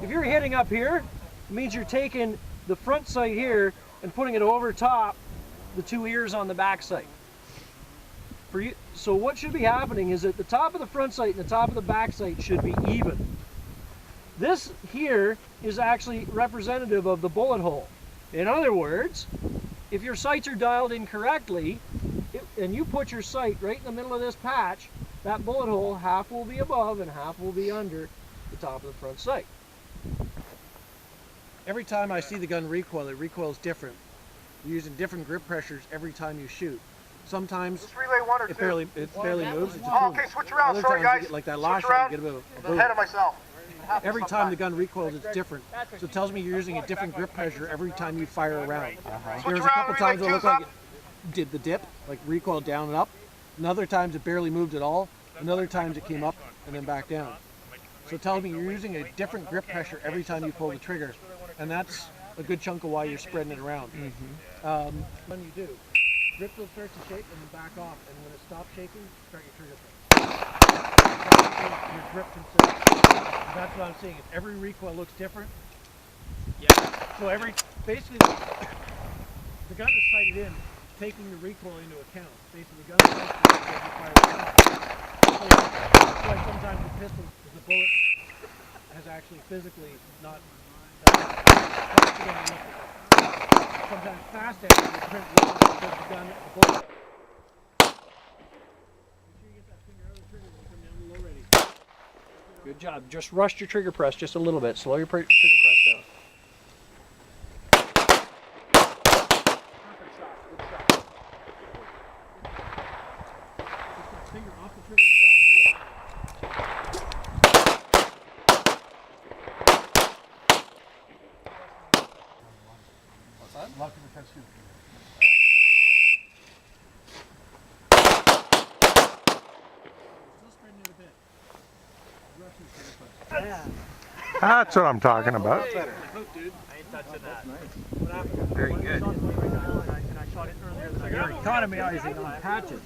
If you're hitting up here, it means you're taking the front sight here and putting it over top the two ears on the back sight. So what should be happening is that the top of the front sight and the top of the back sight should be even. This here is actually representative of the bullet hole. In other words, if your sights are dialed incorrectly, and you put your sight right in the middle of this patch, that bullet hole, half will be above and half will be under the top of the front sight. Every time I see the gun recoil, it recoils different. You're using different grip pressures every time you shoot. Sometimes it barely moves. It just okay, switch around. Other Sorry, times, guys. like that last shot, you get a bit of a boom. Ahead of myself. Every time the gun recoils, it's different. So it tells me you're using a different grip pressure every time you fire a round. There's a couple times it looked like it did the dip, like recoiled down and up. And other times it barely moved at all. And other times it came up and then back down. So it tells me you're using a different grip pressure every time you pull the trigger. And that's a good chunk of why you're spreading it around. When you do, grip will start to shake and then back off. And when it stops shaking, start your trigger press. Your grip can sit. That's what I'm seeing. If every recoil looks different. Yeah. So basically, the gun is sighted in, taking the recoil into account. Basically, the gun is sighted in as you fire it down. So that's why sometimes the pistol, the bullet has actually physically not. Sometimes fast action will print low because the gun, the bullet. Make sure you get that finger out of the trigger when you come down low ready. Good job. Just rust your trigger press just a little bit. Slow your trigger press down. Perfect shot. Good shot. Get that finger off the trigger. What's that? Lock in the fence too. Still spreading it a bit. Rushing trigger press. That's what I'm talking about. Hey, hook, dude. I ain't touching that. What happened? Very good. And I shot it earlier than I You're economizing on patches.